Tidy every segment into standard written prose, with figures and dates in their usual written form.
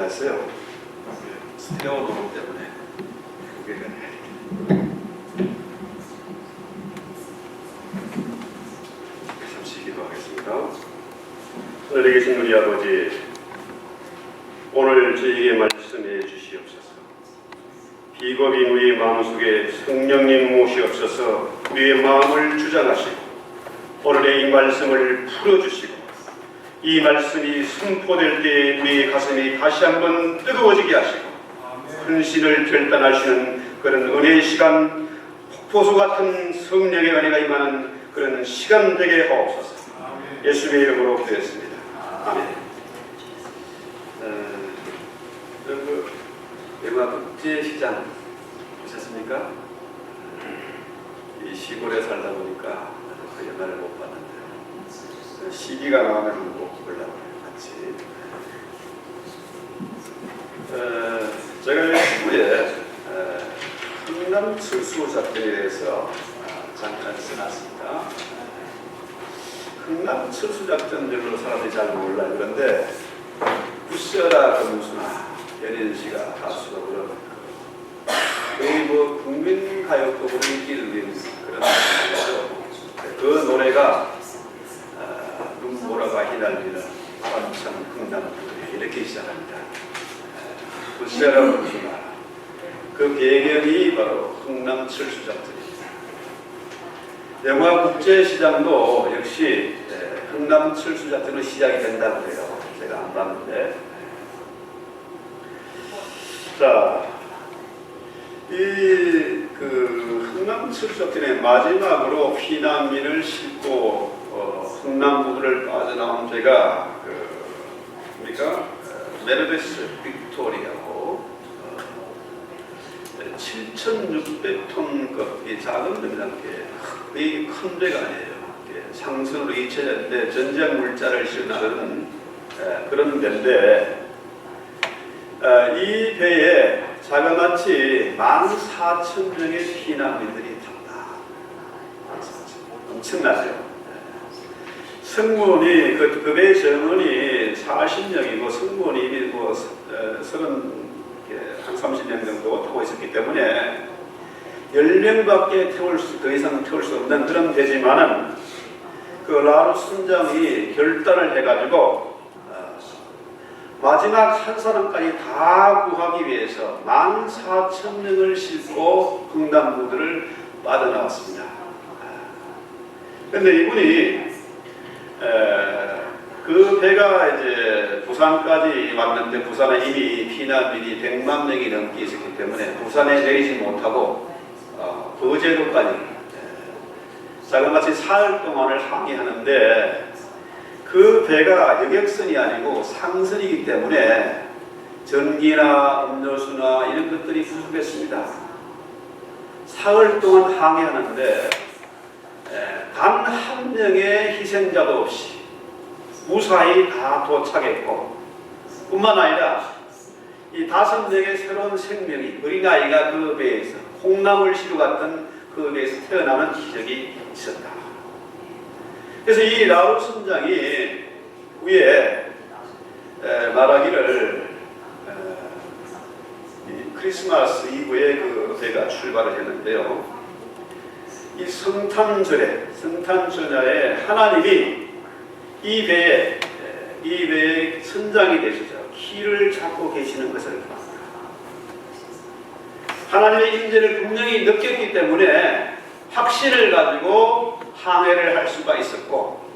잘했어요. 스테레오 녹음 때문에 그게 잠시 기도하겠습니다. 하늘에 계신 우리 아버지, 오늘 저희에게 말씀해 주시옵소서. 비겁인 우리 마음속에 성령님 모시옵소서 우리의 마음을 주장하시고 오늘의 이 말씀을 풀어주시고 이 말씀이 선포될 때 우리의 가슴이 다시 한번 뜨거워지게 하시고 헌신을 결단하시는 그런 은혜의 시간, 폭포수 같은 성령의 은혜가 임하는 그런 시간 되게 하옵소서. 예수님의 이름으로 기도했습니다. 아멘. 영화 국제시장 보셨습니까? 이 시골에 살다 보니까 그 영화를 못 봤는데 CD가 나오면 꼭 보려고 같이. 제가 후에 흥남철수 작전에 대해서 잠깐 써놨습니다. 흥남철수 작전 별로 사람들이 잘 몰라요. 그런데 부셔라 금수나 연인씨가 가수로 그런 거의 뭐 국민가요급으로 인기를 누린 그런 노래죠. 그 노래가 눈보라가 휘날리는 바람찬 흥남 이렇게 시작합니다. 부셔라 금수나. 그 배경이 바로 흥남철수작전입니다. 영화 국제시장도 역시 흥남철수작전으로 시작이 된다고 해요. 제가 안 봤는데. 자, 그 흥남철수작전의 마지막으로 피난민을 싣고 흥남부두를 빠져나온 배가 뭡니까? 메르베스 빅토리아고 7,600톤급 이 작은 배입니다. 거의 큰 배가 아니에요. 상선으로 이체되는데 전쟁 물자를 실어나가는 그런 배인데 이 배에 자그마치 14,000명의 피난민들이 탔다. 엄청나죠. 승무원이 그 배의 정원이 40명이고 승무원이 뭐 30명 정도 타고 있었기 때문에 10명밖에 더 이상 태울 수 없는 그런 배지만은 그 라루 선장이 결단을 해가지고 마지막 한 사람까지 다 구하기 위해서 14,000명을 싣고 흥남부두를 빠져나왔습니다. 그런데 이분이 그 배가 이제 부산까지 왔는데 부산에 이미 피난민이 100만 명이 넘게 있었기 때문에 부산에 내리지 못하고 거제도까지 자그마치 사흘 동안을 항해하는데 그 배가 여객선이 아니고 상선이기 때문에 전기나 음료수나 이런 것들이 부족했습니다. 사흘 동안 항해하는데 단 한 명의 희생자도 없이 무사히 다 도착했고 뿐만 아니라 이 5명의 새로운 생명이 어린아이가 그 배에서 콩나물 시루 같은 그 배에서 태어나는 기적이 있었다. 그래서 이 라루 선장이 위에 말하기를 크리스마스 이브에 그 배가 출발을 했는데요. 이 성탄절에 하나님이 이 배의 선장이 되시죠. 키를 잡고 계시는 것을 봅니다. 하나님의 임재를 분명히 느꼈기 때문에 확신을 가지고 항해를 할 수가 있었고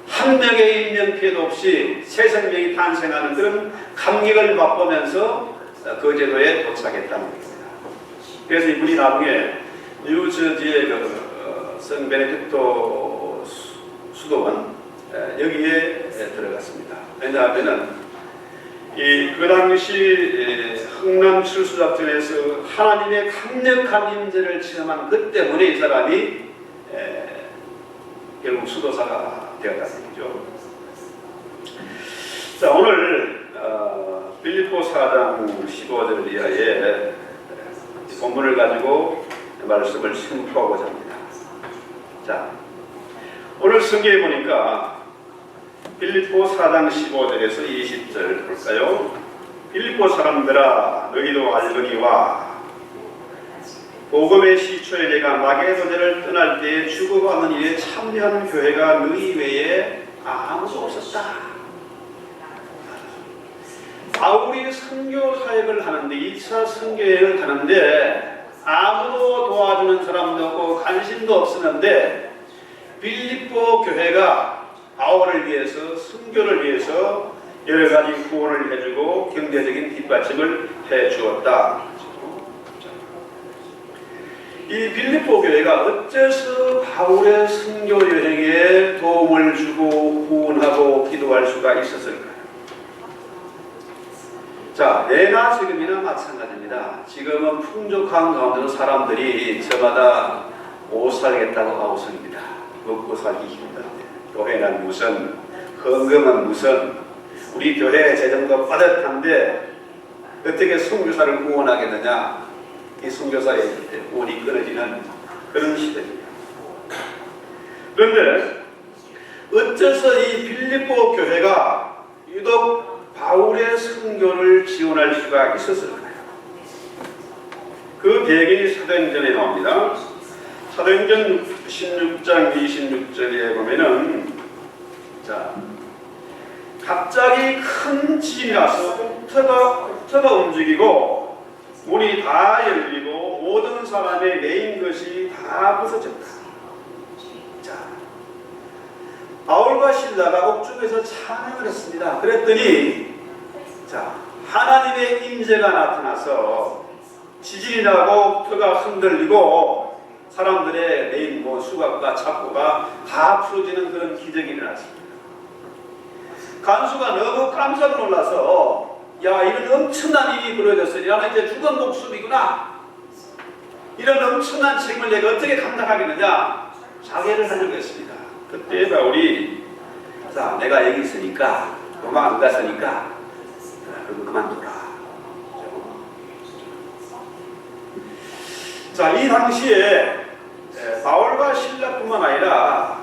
한 명의 인명 피해도 없이 새 생명이 탄생하는 그런 감격을 맛보면서 거제도에 도착했다는 겁니다. 그래서 이분이 나중에 뉴저지의 성 베네딕토 수도원 여기에 들어갔습니다. 왜냐하면 그 당시 흥남철수작전에서 하나님의 강력한 임재를 체험한 그 때문에 이 사람이 결국 수도사가 되었다는 얘기죠. 자, 오늘 빌립보 4장 15절 이하의 본문을 가지고 말씀을 선포하고자 합니다. 자, 오늘 성경에 보니까 빌립보 4장 15절에서 20절 볼까요? 빌립보 사람들아 너희도 알거니와 복음의 시초에 내가 마게도냐를 떠날 때에 주고받는 일에 참여하는 교회가 너희 외에 아무도 없었다. 바울이 선교 사역을 하는데 2차 선교 여행을 하는데 아무도 도와주는 사람도 없고 관심도 없었는데 빌립보 교회가 바울을 위해서 선교를 위해서 여러 가지 후원을 해주고 경제적인 뒷받침을 해주었다. 이 빌립보 교회가 어째서 바울의 선교 여행에 도움을 주고 후원하고 기도할 수가 있었을까요? 자, 예나 지금이나 마찬가지입니다. 지금은 풍족한 가운데로 사람들이 저마다 못 살겠다고 아우성입니다. 먹고 살기 힘든데 교회는 무슨, 헌금은 무슨, 우리 교회 재정도 빠듯한데 어떻게 선교사를 후원하겠느냐? 이 선교사의 후원이 끊어지는 그런 시대입니다. 그런데 어째서 이 빌립보 교회가 유독 바울의 선교를 지원할 수가 있었을까요? 그 배경이 사도행전에 나옵니다. 사도행전 16장 26절에 보면은 자, 갑자기 큰 지진이 나서 옥터가 움직이고 문이 다 열리고 모든 사람의 메인 것이 다 부서졌다. 자, 바울과 실라가 옥중에서 찬양을 했습니다. 그랬더니 자, 하나님의 임재가 나타나서 지진이 나고 옥터가 흔들리고 사람들의 메인 수갑과 착고가 다 풀어지는 그런 기적이 일어났습니다. 간수가 너무 깜짝 놀라서 야, 이런 엄청난 일이 벌어졌으니 나는 이제 죽은 목숨이구나. 이런 엄청난 책임을 내가 어떻게 감당하겠느냐 자결을 하려고 했습니다. 그때 바울이 자, 내가 여기 있으니까 도망 안 갔으니까 그럼 그만둬라. 자, 이 당시에 바울과 실라뿐만 아니라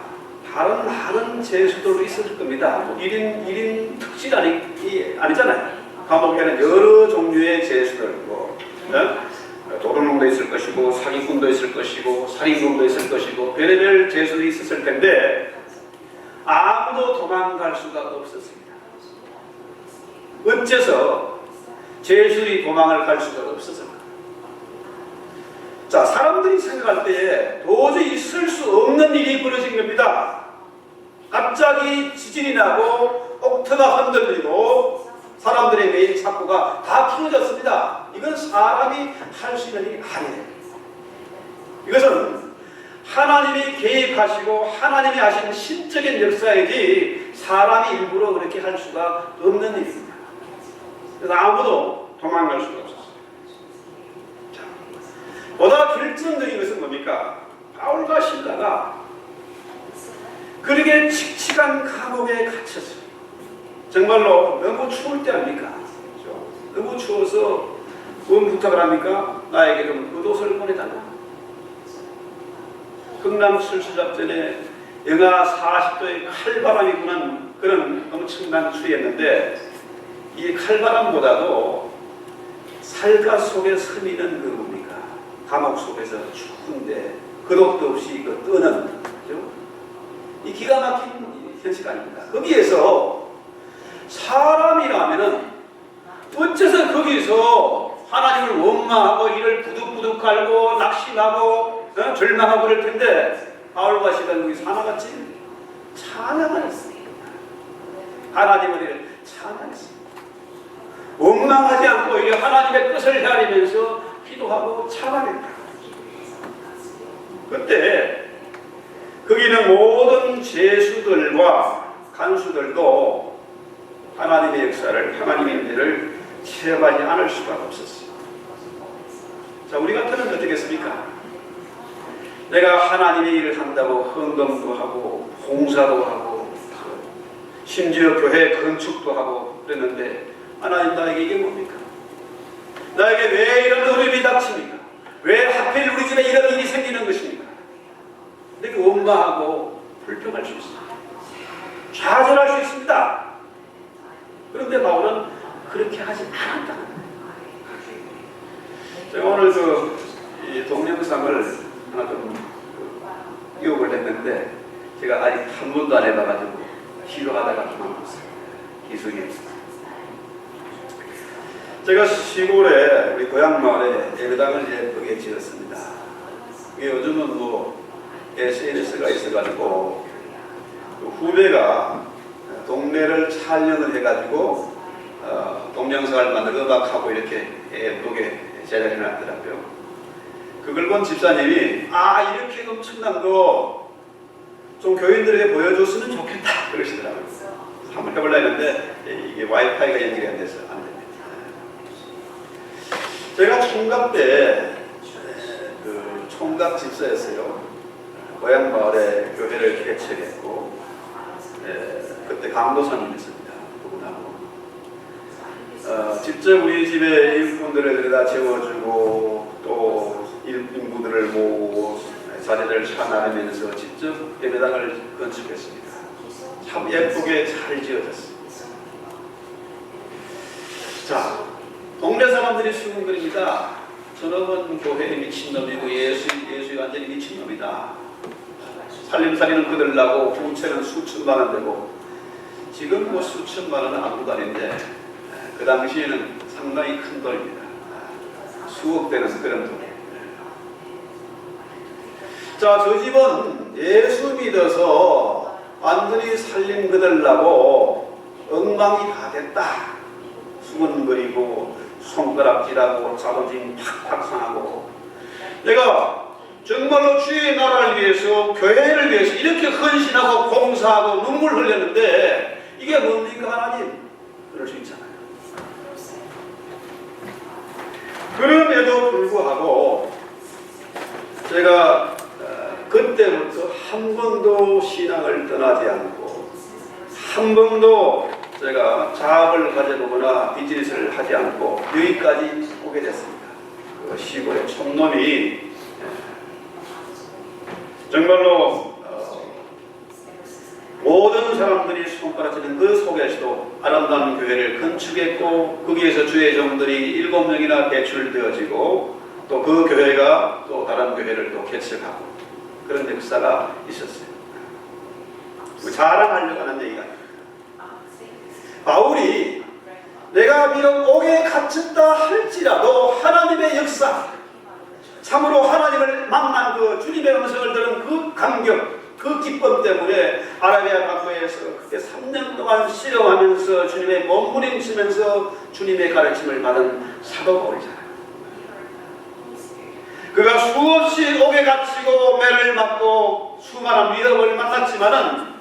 다른 많은 제수들도 있었을 겁니다. 1인 특질 아니잖아요. 감옥에는 여러 종류의 제수들 있고 도둑놈도 있을 것이고 사기꾼도 있을 것이고 살인범도 있을 것이고 별의별 제수들이 있었을 텐데 아무도 도망갈 수가 없었습니다. 어째서 제수들이 도망을 갈 수가 없었을까? 자, 사람들이 생각할 때에 도저히 있을 수 없는 일이 벌어진 겁니다. 갑자기 지진이 나고 옥터가 흔들리고 사람들의 메인 착고가 다 풀어졌습니다. 이건 사람이 할 수 있는 일이 아니에요. 이것은 하나님이 개입하시고 하나님이 하신 신적인 역사이지 사람이 일부러 그렇게 할 수가 없는 일입니다. 그래서 아무도 도망갈 수가 없었어요. 자, 보다 결정적인 것은 뭡니까? 바울과 실라가 그렇게 칙칙한 감옥에 갇혔어요. 정말로 너무 추울 때 아닙니까? 그렇죠? 너무 추워서 뭔 부탁을 합니까? 나에게 좀 겉옷을 보내달라. 흥남 술수작전에 영하 40도의 칼바람이 부는 그런 엄청난 추위였는데 이 칼바람보다도 살가 속에 스미는 그 뭡니까? 감옥 속에서 추운데 겉옷도 없이 그 뜨는 그렇죠? 이 기가 막힌 현실 아닙니까? 거기에서 사람이라면은 어째서 거기서 하나님을 원망하고 이를 부득부득 갈고 낙심하고 절망하고 그럴 텐데 바울과 시간 거기서 하나같이 찬양을 했습니다. 하나님을 찬양했습니다. 원망하지 않고 오히려 하나님의 뜻을 헤아리면서 기도하고 찬양했다. 그때 거기는 모든 제수들과 간수들도 하나님의 역사를, 하나님의 은혜를 체험하지 않을 수가 없었어요. 자, 우리 같으면 어떻겠습니까? 내가 하나님의 일을 한다고 헌금도 하고 봉사도 하고 심지어 교회 건축도 하고 그랬는데 하나님 나에게 이게 뭡니까? 나에게 왜 이런 어려움이 닥칩니까? 왜 하필 우리 집에 이런 일이 생기는 것입니까? 이렇게 원망하고 불평할 수 있습니다. 좌절할 수 있습니다. 그런데 바울은 그렇게 하지 않았다는 거예요. 제가 오늘 이 동영상을 하나 좀 기억을 했는데 제가 아직 한 번도 안 해봐가지고 시도하다가 그만뒀어요. 기술이. 제가 시골에 우리 고향 마을에 예배당을 예쁘게 지었습니다. 요즘은 SNS가 있어가지고 후배가 동네를 촬영을 해가지고 동영상을 만들어 음악하고 이렇게 예쁘게 제작해 놨더라고요. 그걸 본 집사님이 이렇게 엄청난 거 좀 교인들에게 보여줬으면 좋겠다 그러시더라고요. 한번 해보려 했는데 이게 와이파이가 연결이 안 돼서 안 됩니다. 제가 총각 때 총각 집사였어요. 고향 마을에 교회를 개척했고 그때 강도사님이었습니다. 그분하고 직접 우리 집에 일꾼들을 데려다 재워주고 또 인부들을 모으고 자녀들을 차 나누면서 직접 예배당을 건축했습니다. 참 예쁘게 잘 지어졌습니다. 자, 동네 사람들이 수군거립니다. 저놈은 교회에 미친놈이고 예수에 완전히 미친놈이다. 살림살이는 그들라고 부채는 수천만 원 되고 지금 수천만 원은 아무것도 아닌데 그 당시에는 상당히 큰 돈입니다. 수억 되는 그런 돈. 자, 저 집은 예수 믿어서 완전히 살림 그들라고 엉망이 다 됐다. 수근거리고 손가락질하고 자존심 팍팍 상하고 내가 정말로 주의 나라를 위해서 교회를 위해서 이렇게 헌신하고 봉사하고 눈물 흘렸는데 이게 뭡니까 하나님? 그럴 수 있잖아요. 그럼에도 불구하고 제가 그때부터 한 번도 신앙을 떠나지 않고 한 번도 제가 자업을 가져보거나 비즈니스를 하지 않고 여기까지 오게 됐습니다. 그 시골의 촌놈이 정말로 모든 사람들이 손가락질은 그 속에서도 아름다운 교회를 건축했고 거기에서 주의 종들이 7명이나 배출되어지고 또 그 교회가 또 다른 교회를 또 개척하고 그런 역사가 있었어요. 자랑하려고 하는 얘기가 아닙니다. 바울이 내가 비록 옥에 갇혔다 할지라도 하나님의 역사, 참으로 하나님을 만난 그 주님의 음성을 들은 그 감격, 그 기쁨 때문에 아라비아 강도에서 그때 3년 동안 실험하면서 주님의 몸부림치면서 주님의 가르침을 받은 사도 바울이잖아요. 그가 수없이 옥에 갇히고 매를 맞고 수많은 위협을 만났지만은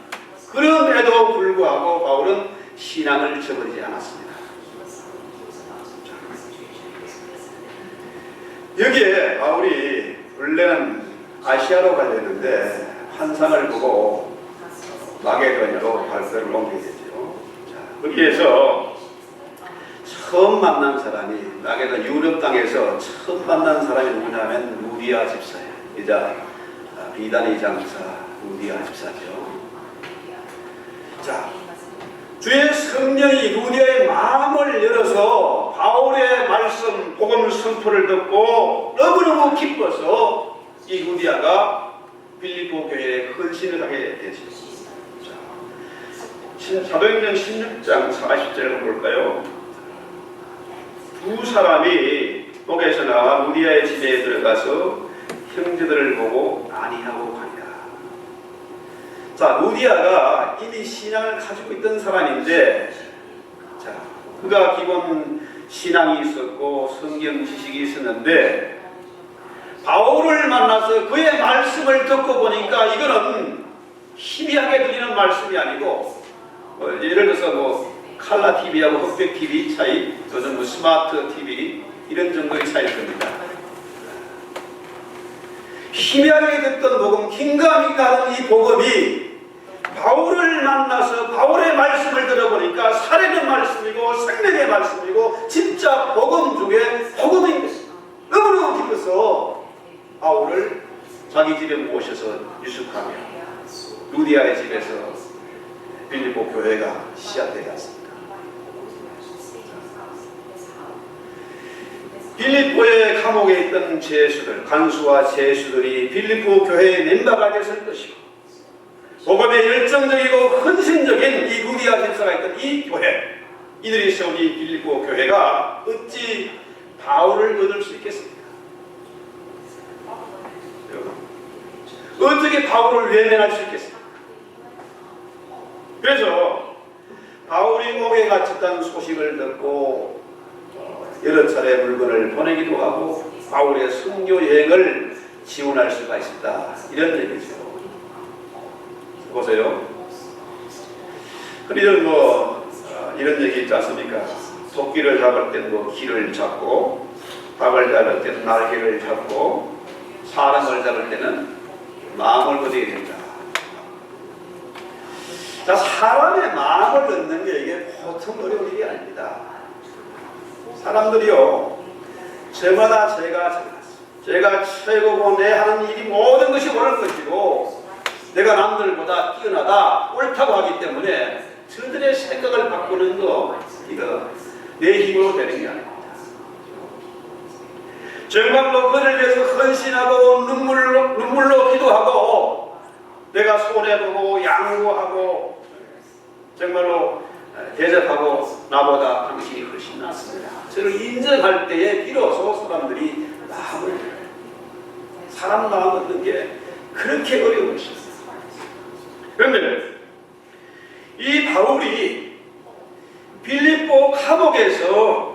그럼에도 불구하고 바울은 신앙을 저버리지 않았습니다. 여기에 바울이 원래는 아시아로 가려는데 환상을 보고 마게도냐로 발걸음을 옮기게 되죠. 거기에서 처음 만난 사람이 마게도냐 유럽 땅에서 처음 만난 사람이 누구냐면 루디아 집사예요. 이자 비단의 장사 루디아 집사죠. 자, 주의 성령이 루디아의 마음을 열어서 바울의 말씀, 복음 선포를 듣고 너무너무 기뻐서 이 루디아가 빌립보 교회에 헌신을 하게 되었습니다. 사도행전 16장 40절을 볼까요? 두 사람이 옥에서 나와 루디아의 집에 들어가서 형제들을 보고 안위하고 가니라. 자, 루디아가 이미 신앙을 가지고 있던 사람인데, 자, 그가 기본 신앙이 있었고 성경 지식이 있었는데 바울을 만나서 그의 말씀을 듣고 보니까 이거는 희미하게 들리는 말씀이 아니고 예를 들어서 칼라 TV하고 흑백 TV 차이, 또는 스마트 TV 이런 정도의 차이일 겁니다. 희미하게 듣던 복음, 긴가민가 하는 이 복음이 바울을 만나서 바울의 말씀을 들어보니까 살아있는 말씀이고 생명의 말씀이고 진짜 복음 중에 복음인 것입니다. 너무너무 기뻐서 바울을 자기 집에 모셔서 유숙하며 루디아의 집에서 빌립보 교회가 시작되었습니다. 빌립보의 감옥에 있던 죄수들, 간수와 죄수들이 빌립보 교회의 멤버가 됐을 것이고 복음에 열정적이고 헌신적인 이 루디아 집사가 있던 이 교회, 이들이 세운 이 빌립보 교회가 어찌 바울을 얻을 수 있겠습니까? 어떻게 바울을 외면할 수 있겠습니까? 그래서 바울이 옥에 갇혔다는 소식을 듣고 여러 차례 물건을 보내기도 하고 바울의 선교 여행을 지원할 수가 있었다, 이런 얘기죠. 보세요. 흔히들 이런 얘기 있지 않습니까? 토끼를 잡을 때는 길을 잡고, 닭을 잡을 때는 날개를 잡고, 사람을 잡을 때는 마음을 거둬야 된다. 자, 사람의 마음을 얻는 게 이게 보통 어려운 일이 아닙니다. 사람들이요, 저마다 제가 최고고 내 하는 일이 모든 것이 옳은 것이고 내가 남들보다 뛰어나다, 옳다고 하기 때문에 저들의 생각을 바꾸는 거, 이거 내 힘으로 되는 게 아닙니다. 정말로 그를 위해서 헌신하고 눈물로 기도하고 내가 손해보고 양보하고 정말로 대접하고 나보다 당신이 훨씬 낫습니다, 저를 인정할 때에 비로소 사람들이 사람 마음 얻는 게 그렇게 어려운 것입니다. 그런데 이 바울이 빌립보 감옥에서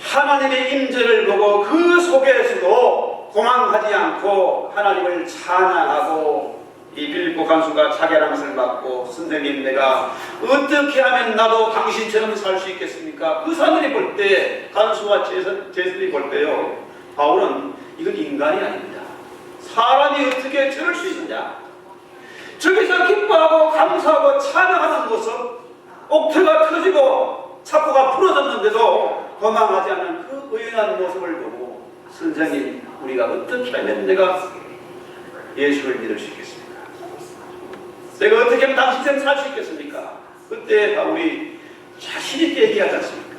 하나님의 임재를 보고 그 속에서도 도망하지 않고 하나님을 찬양하고 이 빌립보 간수가 자결함을 받고 선생님 내가 어떻게 하면 나도 당신처럼 살 수 있겠습니까? 그 사람들이 볼 때, 간수와 제자들이 볼 때요, 바울은 이건 인간이 아닙니다. 사람이 어떻게 저럴 수 있느냐? 저기서 기뻐하고 감사하고 찬양하는 모습, 옥태가 터지고 착고가 풀어졌는데도 도망하지 않는 그 의연한 모습을 보고 선생님 우리가 어떻게 하면 내가 예수를 믿을 수 있겠습니까? 내가 어떻게 하면 당신처럼 살 수 있겠습니까? 그때 바울이 자신있게 얘기하지 않습니까?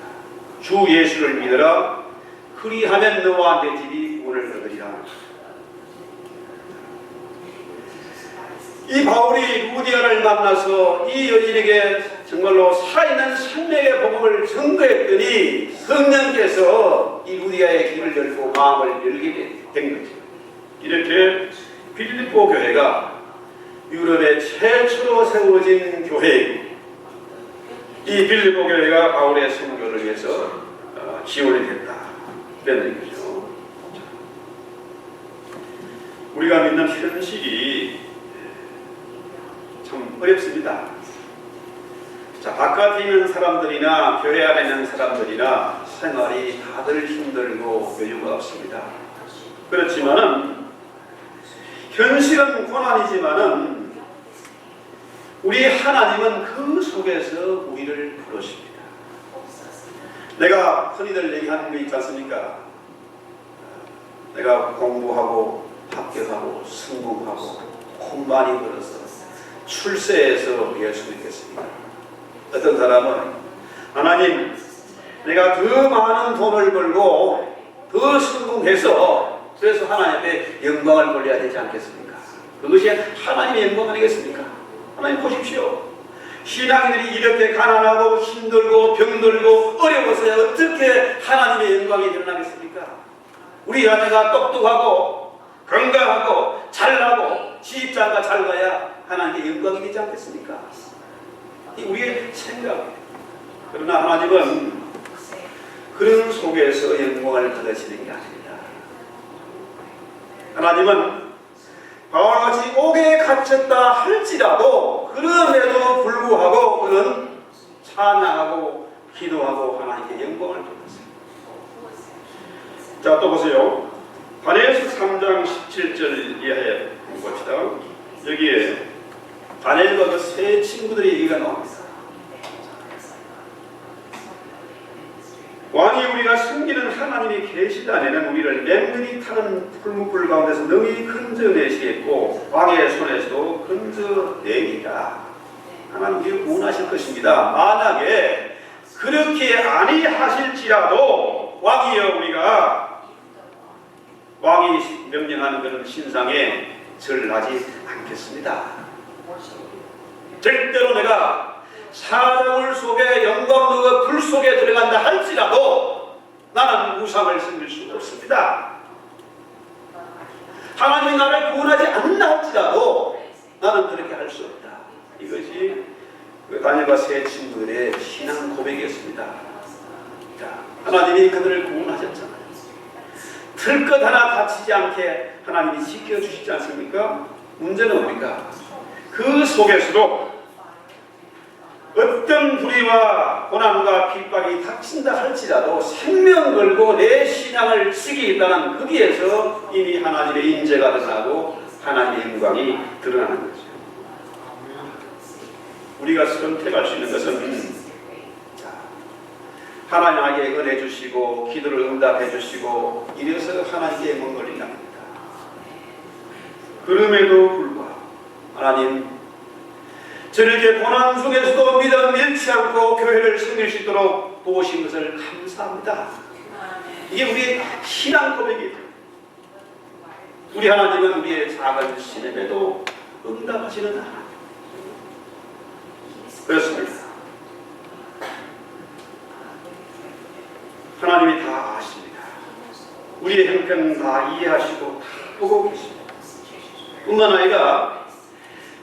주 예수를 믿어라, 그리하면 너와 내 집이 구원을 얻으리라. 이 바울이 루디아를 만나서 이 여인에게 정말로 살아있는 생명의 복음을 증거했더니 성령께서 이 루디아의 길을 열고 마음을 열게 된 거죠. 이렇게 빌립보 교회가 유럽에 최초로 세워진 교회이고 이 빌립보 교회가 바울의 선교를 위해서 지원이 됐다, 이런 얘기죠. 우리가 믿는 현실이 참 어렵습니다. 자, 바깥에 있는 사람들이나 교회 안에 있는 사람들이나 생활이 다들 힘들고 여유가 없습니다. 그렇지만은 현실은 고난이지만은 우리 하나님은 그 속에서 우리를 부르십니다. 내가 흔히들 얘기하는 거 있지 않습니까? 내가 공부하고 합격하고 성공하고 돈 많이 벌어서 출세해서 예수 믿겠습니다. 어떤 사람은 하나님 내가 더 많은 돈을 벌고 더 성공해서 그래서 하나님 앞에 영광을 돌려야 되지 않겠습니까? 그것이 하나님의 영광 아니겠습니까? 하나님 보십시오. 신앙인들이 이렇게 가난하고 힘들고 병들고 어려워서야 어떻게 하나님의 영광이 드러나겠습니까? 우리 아내가 똑똑하고 건강하고 잘나고 시집장가 잘 가야 하나님의 영광이 되지 않겠습니까? 이 우리의 생각이에요. 그러나 하나님은 그런 속에서 영광을 받으시는 게 아닙니다. 하나님은 바울같이 옥에 갇혔다 할지라도 그럼에도 불구하고 그는 찬양하고 기도하고 하나님께 영광을 돌렸어요. 자, 또 보세요. 다니엘서 3장 17절 이하에 봅시다. 여기에 다니엘과 그 세 친구들의 얘기가 나옵니다. 왕이 우리가 숨기는 하나님이 계시다면 우리를 맹렬히 타는 풀무불 가운데서 능히 건져내시겠고 왕의 손에서도 건져내리라. 하나님 우리를 구원하실 것입니다. 만약에 그렇게 아니하실지라도 왕이여 우리가 왕이 명령하는 그런 신상에 절하지 않겠습니다. 절대로 내가 사자굴 속에 영광로가 불 속에 들어간다 할지라도 나는 우상을 섬길 수 없습니다. 하나님이 나를 구원하지 않는다 할지라도 나는 그렇게 할 수 없다. 이것이 다니엘과 세 친구들의 신앙 고백이었습니다. 자, 하나님이 그들을 구원하셨잖아요. 틀것 하나 다치지 않게 하나님이 지켜주시지 않습니까? 문제는 뭡니까? 그 속에서도 어떤 불의와 고난과 핍박이 닥친다 할지라도 생명 걸고 내 신앙을 지키겠다는 거기에서 이미 하나님의 인재가 드러나고 하나님의 영광이 드러나는 거죠. 우리가 선택할 수 있는 것은 하나님에게 은혜 주시고 기도를 응답해 주시고 이래서 하나님께 머물리는 겁니다. 그럼에도 불구하고 하나님 저렇게 고난 속에서도 믿음 잃지 않고 교회를 섬길 수 있도록 도우신 것을 감사합니다. 이게 우리의 신앙 고백이에요. 우리 하나님은 우리의 작은 신임에도 응답하시는 하나님. 그렇습니다. 하나님이 다 아십니다. 우리의 형편 다 이해하시고 다 보고 계십니다. 뿐만 아니라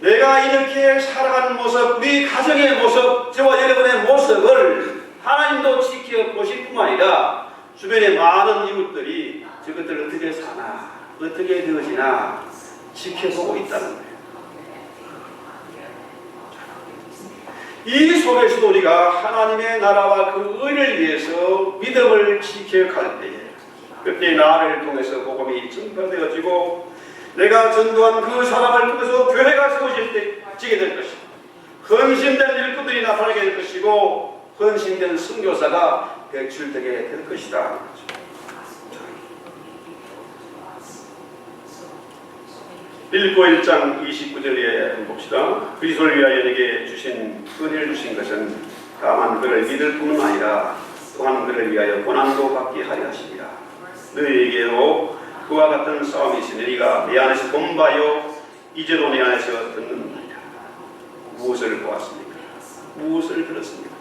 내가 이렇게 살아가는 모습, 우리 가정의 모습, 저와 여러분의 모습을 하나님도 지켜보실 뿐만 아니라 주변의 많은 이웃들이 저것들 어떻게 사나, 어떻게 되어지나 지켜보고 있다는 거예요. 이 속에서도 우리가 하나님의 나라와 그 의를 위해서 믿음을 지켜갈 때에 그때 나를 통해서 복음이 전파되어지고 내가 전도한 그 사람을 통해서 교회가 세워지게 될 것이고 헌신된 일꾼들이 나타나게 될 것이고 헌신된 선교사가 배출되게 될 것이다. 빌립보 1장 29절에 봅시다. 그리스도를 위하여 내게 주신 은혜를 주신 것은 다만 그를 믿을 뿐만 아니라 또한 그를 위하여 고난도 받게 하려 하십니다. 너희에게도 그와 같은 싸움이 있으니 네가 내 안에서 본 바요 이제도 내 안에서 듣는다. 무엇을 보았습니까? 무엇을 들었습니까?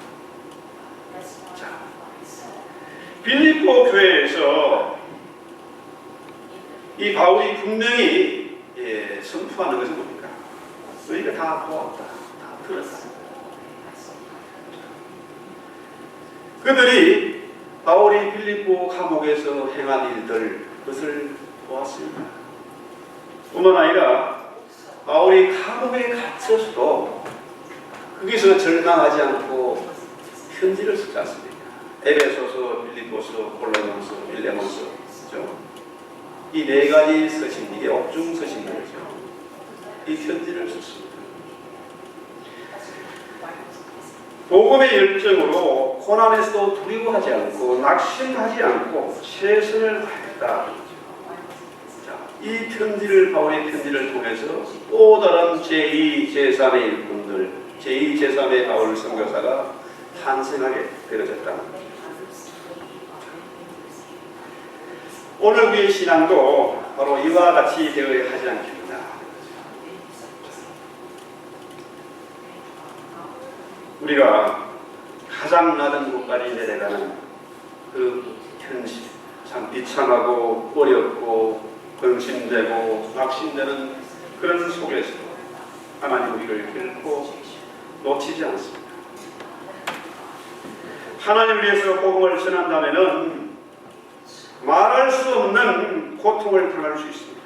자, 빌립보 교회에서 이 바울이 분명히 선포하는 것은 뭡니까? 너희가 다 보았다, 다 들었다. 그들이 바울이 빌립보 감옥에서 행한 일들 그것을 보았습니다. 뿐만 아니라 바울이 감옥에 갇혀서도 거기서 절망하지 않고 편지를 쓰지 않습니까? 에베소서, 빌립보서, 골로새서, 빌레몬서, 그렇죠? 이 네 가지 서신, 이게 옥중 서신이죠. 이 편지를 썼습니다. 복음의 열정으로 고난에서도 두려워하지 않고 낙심하지 않고 최선을 다했다. 자, 이 편지를 바울의 편지를 통해서 또 다른 제2, 제3의 일꾼들, 제2, 제3의 바울 선교사가 탄생하게 되어졌다는 거죠. 오늘 우리의 신앙도 바로 이와 같이 되어야 하지 않겠나. 우리가 가장 낮은 곳까지 내려가는 그 현실, 참 비참하고 어렵고 근심되고 낙심되는 그런 속에서 하나님 우리를 결코 놓치지 않습니다. 하나님을 위해서 복음을 전한다면은 말할 수 없는 고통을 당할 수 있습니다.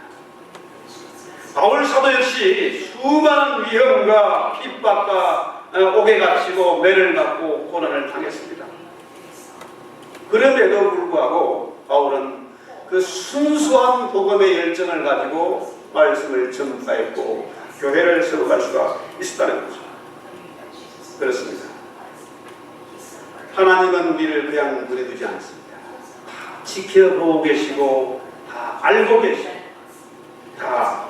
바울 사도 역시 수많은 위험과 핍박과 옥에 갇히고 매를 맞고 고난을 당했습니다. 그럼에도 불구하고 바울은 그 순수한 복음의 열정을 가지고 말씀을 전파했고 교회를 세워갈 수가 있었다는 거죠. 그렇습니다. 하나님은 우리를 그냥 보내두지 않습니다. 지켜보고 계시고 다 알고 계시고 다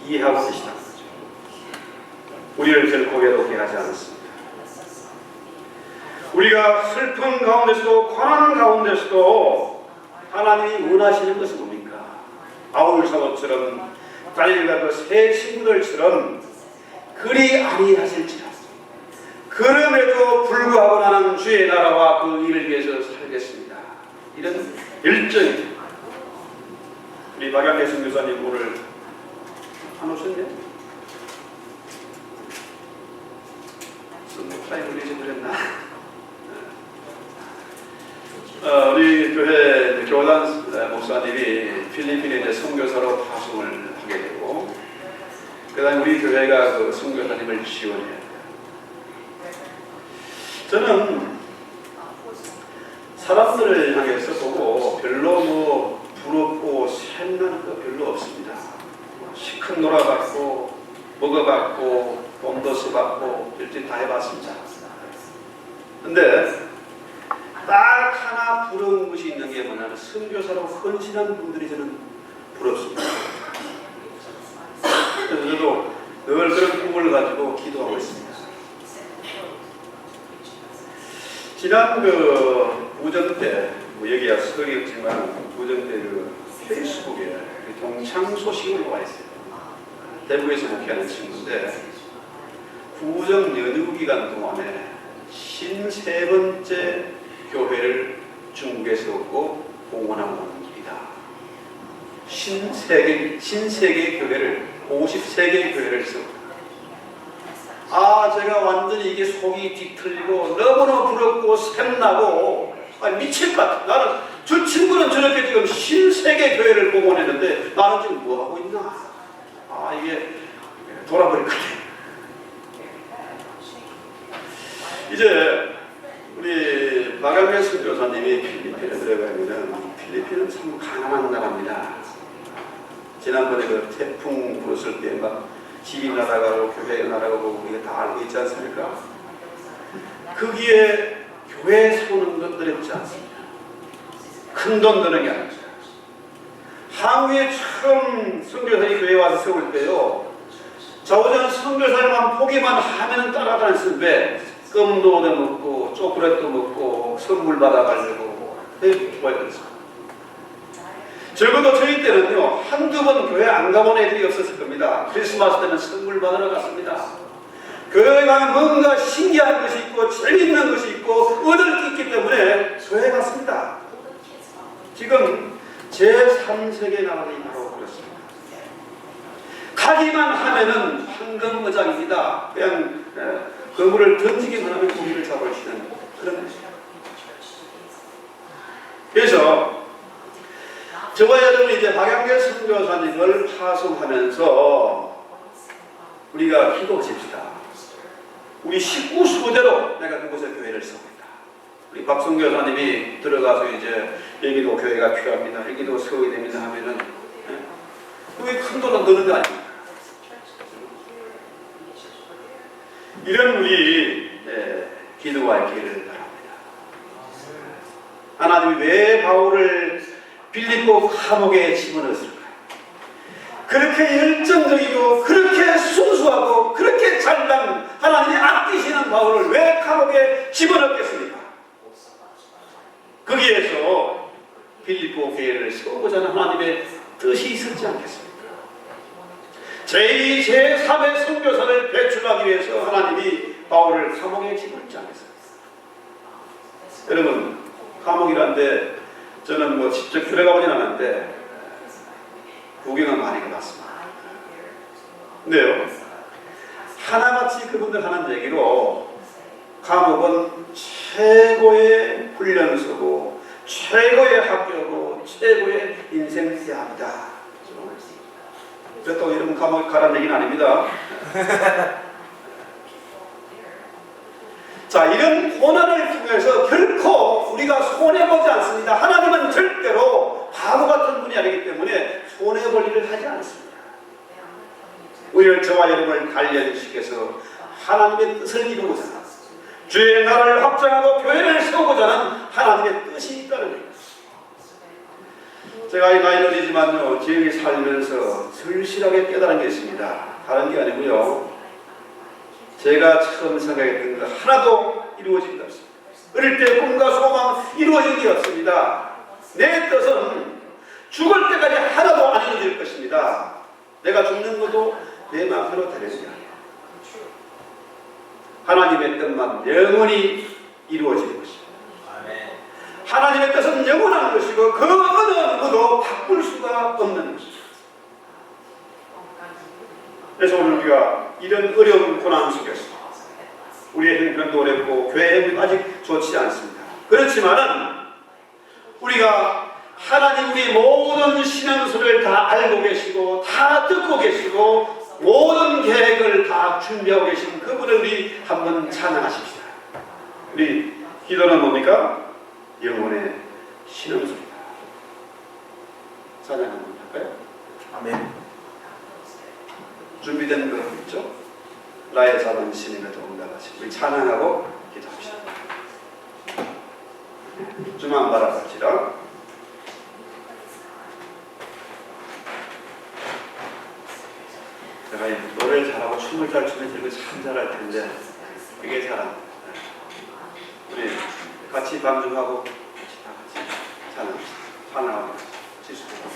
이해하고 계시다는 거죠. 우리를 결코 외롭게 하지 않습니다. 우리가 슬픈 가운데서도 고난 가운데서도 하나님이 원하시는 것은 뭡니까? 바울 사도처럼 다니엘과 그 세 친구들처럼 그리 아니하실지라도 그럼에도 불구하고 나는 주의 나라와 그 일을 위해서 살겠습니다. 이런 열정이. 우리 박양래 선교사님 오늘 안 오셨네? 선교사님 우리 그랬나? 우리 교회 교단 목사님이 필리핀에 이제 선교사로 파송을 하게 되고, 그다음 우리 교회가 그 선교사님을 지원해요. 저는 사람들을 향해서 보고 별로 뭐 부럽고 샘나는 거 별로 없습니다. 시큰 놀아봤고 먹어봤고 돈도 써봤고 일찍 다 해봤습니다. 근데 딱 하나 부러운 것이 있는 게 뭐냐면 선교사로 헌신한 분들이 저는 부럽습니다. 그래서 저도 늘 그런 꿈을 가지고 기도하고 있습니다. 지난 그 부전 때, 뭐 여기야 서울이었지만 부전 때 그 페이스북에 동창 소식을 와 있어요. 대구에서 목회하는 친구인데 구정 연휴 기간 동안에 53번째 교회를 중국에서 얻고 봉헌하고 있는 길이다. 신세계 교회를 53개의 교회를 세웠다. 제가 완전히 이게 속이 뒤틀리고 너무너무 부럽고 샘나고 미칠 것 같아. 나는 저 친구는 저렇게 지금 신세계 교회를 봉헌했는데 나는 지금 뭐하고 있나? 이게 돌아버릴 것 같아. 이제 우리 박양래 선교사님이 필리핀에 들어가면은 필리핀은 참 가난한 나라입니다. 지난번에 그 태풍 불었을 때 막 집이 날아가고 교회가 날아가고 우리가 다 알고 있지 않습니까? 거기에 교회 세우는 건 어렵지 않습니다. 큰 돈 드는 게 아니죠. 한국에 처음 선교사님 교회 와서 세울 때요, 저보다는 선교사님만 포기만 하면 따라다녔어요. 왜? 껌도 얻어먹고 초콜릿도 먹고 선물 받아가려고 좋아했어요. 적어도 저희 때는요, 한두 번 교회 안 가본 애들이 없었을 겁니다. 크리스마스 때는 선물 받으러 갔습니다. 교회 가면 뭔가 신기한 것이 있고 재미있는 것이 있고 얻을 게 있기 때문에 교회 갔습니다. 지금 제3세계 나라들이 바로 그렇습니다. 가기만 하면은 황금어장입니다. 그냥 그물을 던지기만 하면 고기를 잡으시는 그런 것입니다. 그래서 저와 여러분이 이제 박양래 선교사님을 파송하면서 우리가 기도하십시다. 우리 19수대로 내가 그곳에 교회를 세웁니다. 우리 박성교사님이 들어가서 이제 여기도 교회가 필요합니다. 여기도 세우게 됩니다 하면은 그게 큰 돈은 드는 거 아닙니까? 이런 우리 기도와 기회를 바랍니다. 하나님이 왜 바울을 빌립보 감옥에 집어넣었을까요? 그렇게 열정적이고 그렇게 순수하고 그렇게 잘난 하나님이 아끼시는 바울을 왜 감옥에 집어넣겠습니까? 거기에서 빌립보 교회를 세우고자 하는 하나님의 뜻이 있었지 않겠습니까? 제2, 제3의 선교사를 배출하기 위해서 하나님이 바울을 감옥에 집어넣지 않겠습니까? 여러분, 감옥이란데 저는 뭐 직접 들어가보진 않았는데 구경은 많이 해봤습니다. 근데요, 하나같이 그분들 하는 얘기로 감옥은 최고의 훈련소고 최고의 학교고 최고의 인생 대학이다. 그렇다고 이런 감옥에 가라는 얘기는 아닙니다. 자, 이런 고난을 통해서 결코 우리가 손해보지 않습니다. 하나님은 절대로 바보 같은 분이 아니기 때문에 손해볼 일을 하지 않습니다. 오히려 저와 여러분을 단련시키기 위해서 하나님의 뜻을 이루고자 하는, 주의 나라를 확장하고 교회를 세우고자 하는 하나님의 뜻이 있다는 겁니다. 제가 나이는 어리지만요, 지역에 살면서 절실하게 깨달은 게 있습니다. 다른 게 아니고요, 제가 처음 생각했던 거 하나도 이루어진 게 없습니다. 어릴 때 꿈과 소망 이루어진 게 없습니다. 내 뜻은 죽을 때까지 하나도 안 이루어질 것입니다. 내가 죽는 것도 내 마음대로 되는 게 아니에요. 하나님의 뜻만 영원히 이루어지는 것입니다. 하나님의 뜻은 영원한 것이고 그 어느 누구도 바꿀 수가 없는 것입니다. 그래서 오늘 우리가 이런 어려운 고난 속에서 우리의 형편도 어렵고 교회 형편도 아직 좋지 않습니다. 그렇지만은 우리가 하나님 우리 모든 신앙서를 다 알고 계시고 다 듣고 계시고 모든 계획을 다 준비하고 계신 그분을 우리 한번 찬양하십시다. 우리 기도는 뭡니까? 영혼의 신앙서입니다. 찬양 한번 할까요? 아멘. 준비된 거 있죠? 나의 작은 신임에 도움달라시. 우리 찬양하고 기도합시다. 주만 바라봅시다. 내가 노래를 잘하고 춤을 잘 추면 이거 참 잘할 텐데 그게 잘 안 돼. 우리 같이 반주하고 다 같이 찬양하고 지수하고.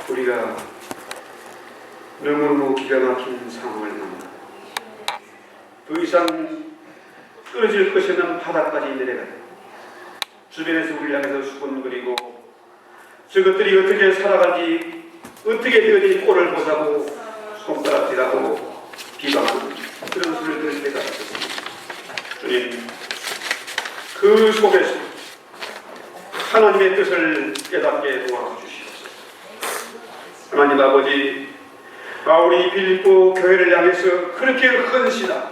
우리가 너무너무 기가 막힌 상황을 만나 더 이상 끊어질 것이 없는 바닥까지 내려가다 주변에서 우리를 향해서 수군거리고 저것들이 어떻게 살아간지 어떻게 되어지 꼴을 보자고 손가락질하고 비방하는 그런 소리를 들을 때가 있었습니다. 주님, 그 속에서 하나님의 뜻을 깨닫게 도와주시옵소서. 하나님 아버지, 우리 빌립보 교회를 향해서 그렇게 헌신한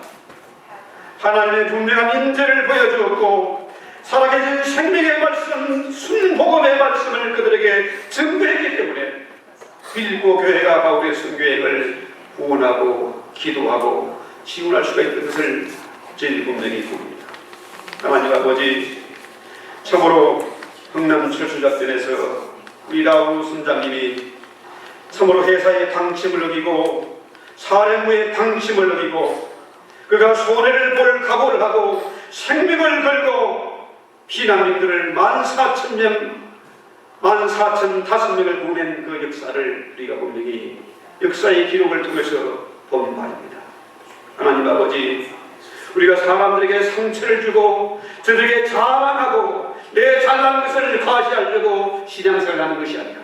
하나님의 분명한 인재를 보여주었고 살아계신 생명의 말씀, 순복음의 말씀을 그들에게 전도했기 때문에 빌립보 교회가 바울의 선교행을 후원하고 기도하고 지원할 수가 있던 것을 저희들이 분명히 봅니다. 하나님 아버지, 참으로 흥남 철수작전에서 우리 라우 선장님이 참으로 회사의 당심을 어기고 사령부의 당심을 어기고 그가 손해를 볼 각오를 하고 생명을 걸고 피난민들을 14,000명, 14,005명을 보낸 그 역사를 우리가 분명히 역사의 기록을 통해서 본 바입니다. 하나님 아버지, 우리가 사람들에게 상처를 주고 저들에게 자랑하고 내 잘난 것을 과시하려고 신앙생활을 하는 것이 아니라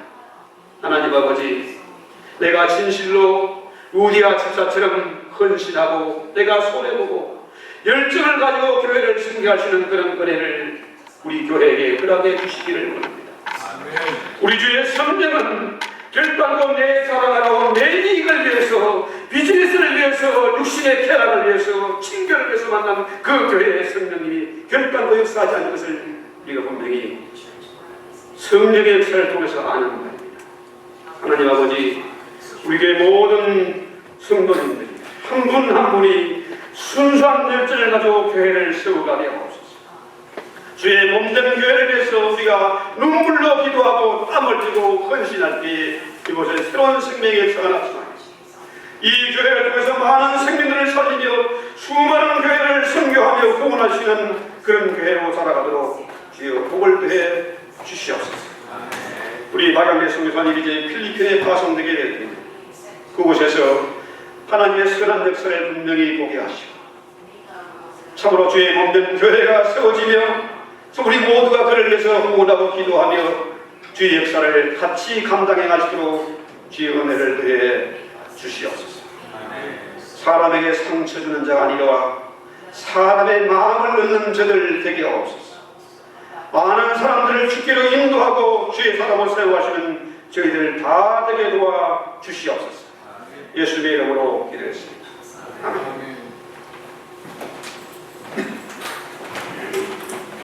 하나님 아버지, 내가 진실로 우디아 집사처럼 헌신하고 내가 손해보고 열정을 가지고 교회를 승계하시는 그런 은혜를 우리 교회에게 허락해 주시기를 원합니다. 우리 주의 성령은 결단코 내 자랑하라고 내 이익을 위해서, 비즈니스를 위해서, 육신의 쾌락을 위해서, 친교를 위해서 만난 그 교회의 성령님이 결단코 역사하지 않는 것을 우리가 분명히 성령의 역사를 통해서 아는 말입니다. 하나님 아버지, 우리 교회 모든 성도님들이 한 분 한 분이 순수한 열정을 가지고 교회를 세워가게 하옵소서. 주의 몸된 교회를 위해서 우리가 눈물로 기도하고 땀을 흘리고 헌신할 때에 이곳에 새로운 생명의 역사가 나타나겠습니다. 이 교회를 통해서 많은 생명들을 살리며 수많은 교회를 선교하며 구원하시는 그런 교회로 살아가도록 주여 복을 더해 주시옵소서. 우리 박양대 선교사님이 이제 필리핀에 파송되게 됩니다. 그곳에서 하나님의 선한 역사를 분명히 보게 하시고 참으로 주의 몸된 교회가 세워지며 우리 모두가 그를 위해서 응원하고 기도하며 주의 역사를 같이 감당해 가시도록 주의 은혜를 더해 주시옵소서. 사람에게 상처 주는 자가 아니라 사람의 마음을 얻는 자들 되게 하옵소서. 많은 사람들을 주께로 인도하고 주의 사람을 세워가시는 저희들 다 되게 도와 주시옵소서. 예수님의 이름으로 기도합니다.